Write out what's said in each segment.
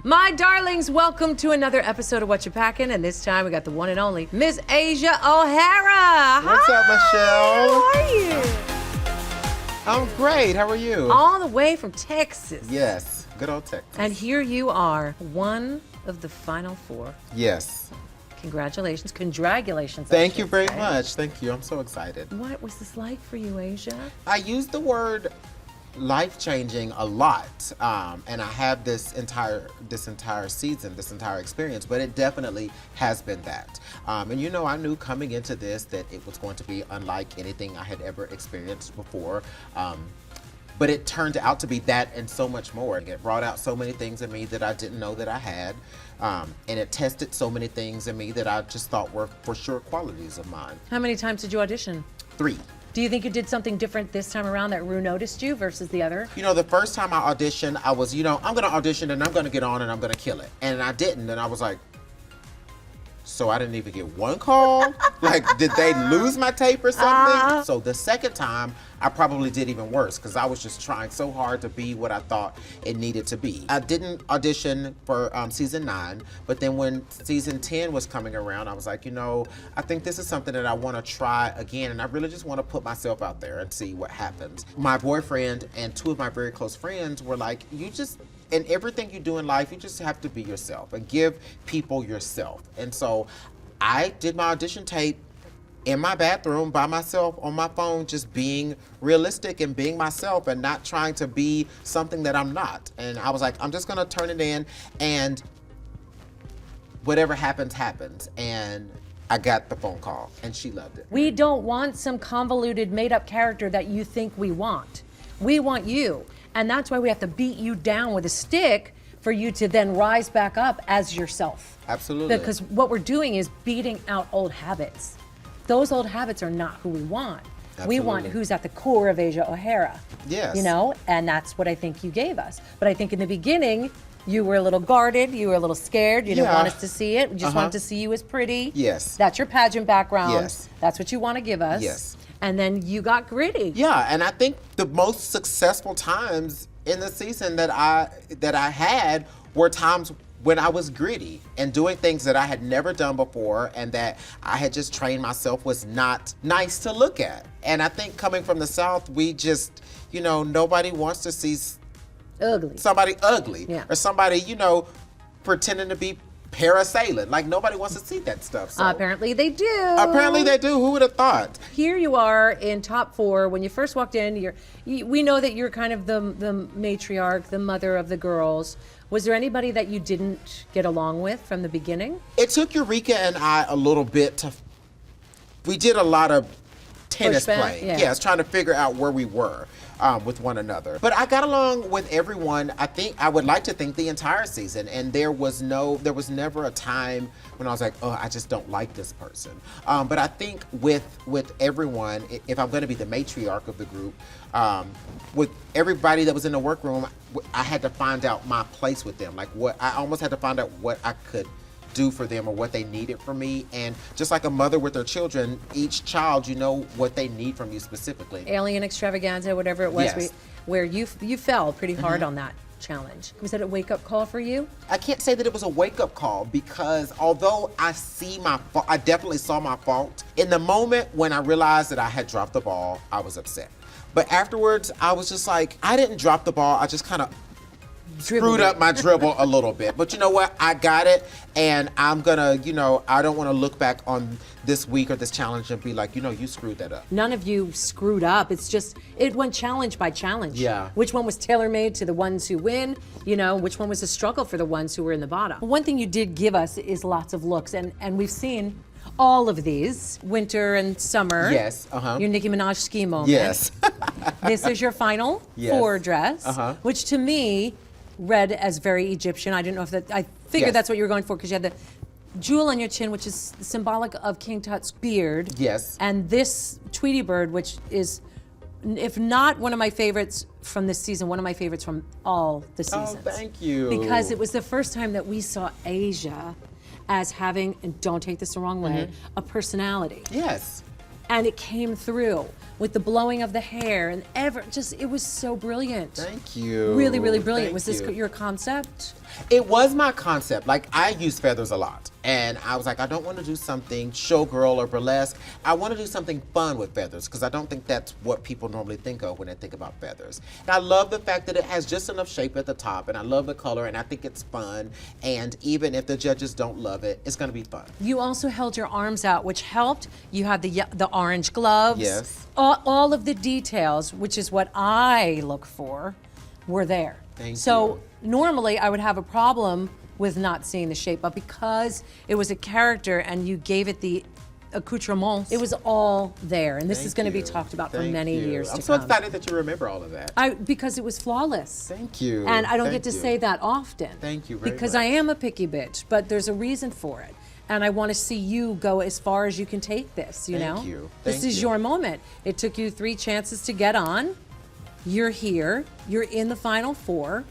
My darlings, welcome to another episode of Whatcha, Packin, and this time we got the one and only Miss Asia O'Hara. What's up, Michelle? How are you? I'm great. How are you? All the way from Texas. Yes, good old Texas. And here you are, one of the final four. Yes. Congratulations. Congratulations. Thank you very much. Thank you. I'm so excited. What was this like for you, Asia? I use the word life-changing a lot, and I have this entire season, this entire experience, but it definitely has been that. And you know, I knew coming into this that it was going to be unlike anything I had ever experienced before. But it turned out to be that and so much more. It brought out so many things in me that I didn't know that I had. And it tested so many things in me that I just thought were for sure qualities of mine. How many times did you audition? 3. Do you think you did something different this time around that Ru noticed you versus the other? You know, the first time I auditioned, I was, I'm gonna audition and I'm gonna get on and I'm gonna kill it. And I didn't, and I was like, so I didn't even get one call? Like, did they lose my tape or something? So the second time, I probably did even worse because I was just trying so hard to be what I thought it needed to be. I didn't audition for season 9, but then when season 10 was coming around, I was like, I think this is something that I want to try again, and I really just want to put myself out there and see what happens. My boyfriend and 2 of my very close friends were like, in everything you do in life, you just have to be yourself and give people yourself. And so I did my audition tape in my bathroom by myself on my phone, just being realistic and being myself and not trying to be something that I'm not. And I was like, I'm just gonna turn it in and whatever happens, happens. And I got the phone call and she loved it. We don't want some convoluted made up character that you think we want. We want you. And that's why we have to beat you down with a stick for you to then rise back up as yourself. Absolutely. Because what we're doing is beating out old habits. Those old habits are not who we want. Absolutely. We want who's at the core of Asia O'Hara. Yes. And that's what I think you gave us. But I think in the beginning, you were a little guarded, you were a little scared, you didn't want us to see it. We just wanted to see you as pretty. Yes. That's your pageant background. Yes. That's what you want to give us. Yes. And then you got gritty. Yeah, and I think the most successful times in the season that I had were times when I was gritty and doing things that I had never done before and that I had just trained myself was not nice to look at. And I think coming from the South, we just, nobody wants to see somebody ugly or somebody, pretending to be parasailing. Like, nobody wants to see that stuff. So. Apparently they do. Apparently they do. Who would have thought? Here you are in top 4. When you first walked in, we know that you're kind of the matriarch, the mother of the girls. Was there anybody that you didn't get along with from the beginning? It took Eureka and I a little bit we did a lot of tennis playing. Yeah, it's trying to figure out where we were with one another. But I got along with everyone, I would like to think the entire season, and there was never a time when I was like, oh, I just don't like this person. But I think with everyone, if I'm gonna be the matriarch of the group, with everybody that was in the workroom, I had to find out my place with them. Like I almost had to find out what I could do for them or what they needed from me. And just like a mother with her children, each child, what they need from you specifically. Alien extravaganza, whatever it was, Yes. where you fell pretty hard on that challenge. Was that a wake-up call for you? I can't say that it was a wake-up call because although I see my fault, I definitely saw my fault. In the moment when I realized that I had dropped the ball, I was upset. But afterwards, I was just like, I didn't drop the ball, I just kind of screwed up my dribble a little bit. But you know what? I got it, and I'm gonna, I don't want to look back on this week or this challenge and be like, you screwed that up. None of you screwed up. It's just, it went challenge by challenge. Yeah. Which one was tailor-made to the ones who win? Which one was a struggle for the ones who were in the bottom? One thing you did give us is lots of looks, and we've seen all of these, winter and summer. Yes, Your Nicki Minaj ski moment. Yes. This is your final 4 dress, which to me read as very Egyptian. I didn't know if that, I figured that's what you were going for because you had the jewel on your chin, which is symbolic of King Tut's beard. Yes. And this Tweety bird, which is, if not one of my favorites from this season, one of my favorites from all the seasons. Oh, thank you. Because it was the first time that we saw Asia as having, and don't take this the wrong way, a personality. Yes. and it came through with the blowing of the hair and it was so brilliant. Thank you. Really, really brilliant. Thank Was this you. your concept? It was my concept. Like, I use feathers a lot. And I was like, I don't want to do something showgirl or burlesque. I want to do something fun with feathers because I don't think that's what people normally think of when they think about feathers. And I love the fact that it has just enough shape at the top, and I love the color, and I think it's fun. And even if the judges don't love it, it's going to be fun. You also held your arms out, which helped. You had the orange gloves. Yes. All of the details, which is what I look for, were there. Thank so you. Normally I would have a problem with not seeing the shape, but because it was a character and you gave it the accoutrements, it was all there, and this is going to be talked about for many years to come. I'm so excited that you remember all of that. Because it was flawless. Thank you. And I don't get to say that often. Thank you very Because much. I am a picky bitch, but there's a reason for it. And I want to see you go as far as you can take this, you know? Thank you. This is your moment. It took you 3 chances to get on. You're here. You're in the final 4.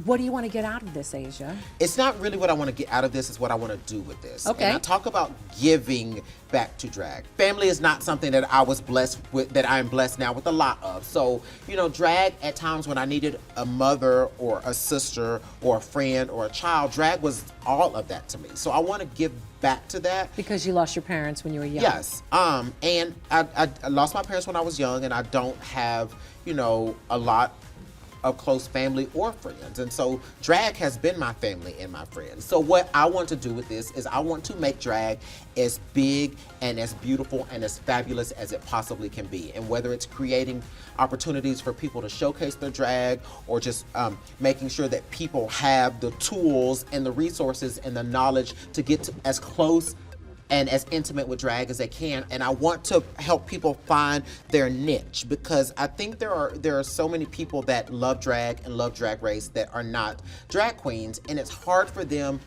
What do you want to get out of this, Asia? It's not really what I want to get out of this, it's what I want to do with this. Okay. And I talk about giving back to drag. Family is not something that I was blessed with, that I am blessed now with a lot of. So, you know, drag at times when I needed a mother or a sister or a friend or a child, drag was all of that to me. So I want to give back to that. Because you lost your parents when you were young. Yes. And I lost my parents when I was young, and I don't have, you know, a lot of close family or friends. And so drag has been my family and my friends. So what I want to do with this is I want to make drag as big and as beautiful and as fabulous as it possibly can be. And whether it's creating opportunities for people to showcase their drag, or just making sure that people have the tools and the resources and the knowledge to get to as close and as intimate with drag as they can. And I want to help people find their niche, because I think there are so many people that love drag and love Drag Race that are not drag queens, and it's hard for them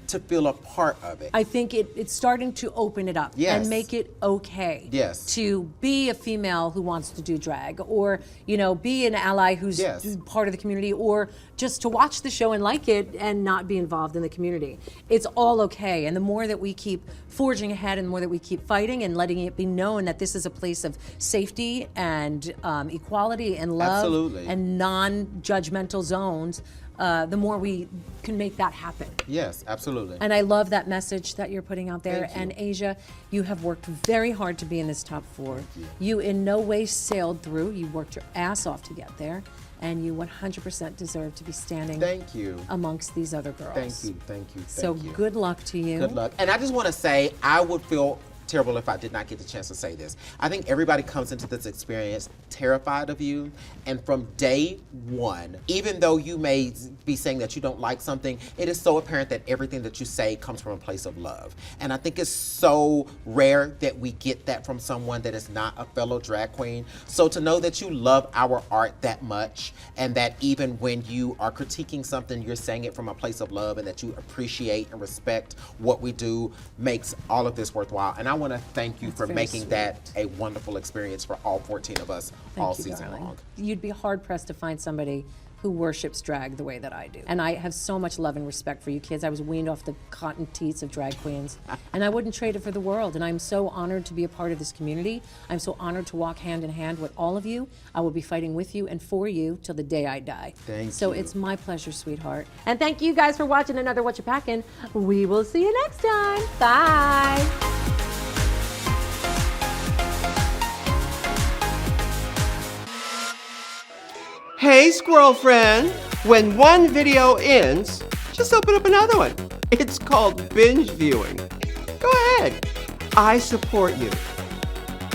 to feel a part of it. I think it's starting to open it up and make it okay to be a female who wants to do drag, or, you know, be an ally who's part of the community, or just to watch the show and like it and not be involved in the community. It's all okay. And the more that we keep forging ahead, and the more that we keep fighting and letting it be known that this is a place of safety and equality and love and non-judgmental zones, the more we can make that happen. Yes, absolutely. And I love that message that you're putting out there. Thank you. And Asia, you have worked very hard to be in this top 4. You in no way sailed through. You worked your ass off to get there, and you 100% deserve to be standing amongst these other girls. Thank you, thank you, So good luck to you. Good luck. And I just want to say, I would feel terrible if I did not get the chance to say this. I think everybody comes into this experience terrified of you, and from day one, even though you may be saying that you don't like something, it is so apparent that everything that you say comes from a place of love. And I think it's so rare that we get that from someone that is not a fellow drag queen. So to know that you love our art that much, and that even when you are critiquing something, you're saying it from a place of love, and that you appreciate and respect what we do, makes all of this worthwhile. And I want to thank you for making that a wonderful experience for all 14 of us all season long. You'd be hard pressed to find somebody who worships drag the way that I do. And I have so much love and respect for you kids. I was weaned off the cotton teats of drag queens, and I wouldn't trade it for the world. And I'm so honored to be a part of this community. I'm so honored to walk hand in hand with all of you. I will be fighting with you and for you till the day I die. Thank you. So it's my pleasure, sweetheart. And thank you guys for watching another Whatcha Packin'. We will see you next time. Bye. Hey, squirrel friend! When one video ends, just open up another one. It's called binge viewing. Go ahead. I support you.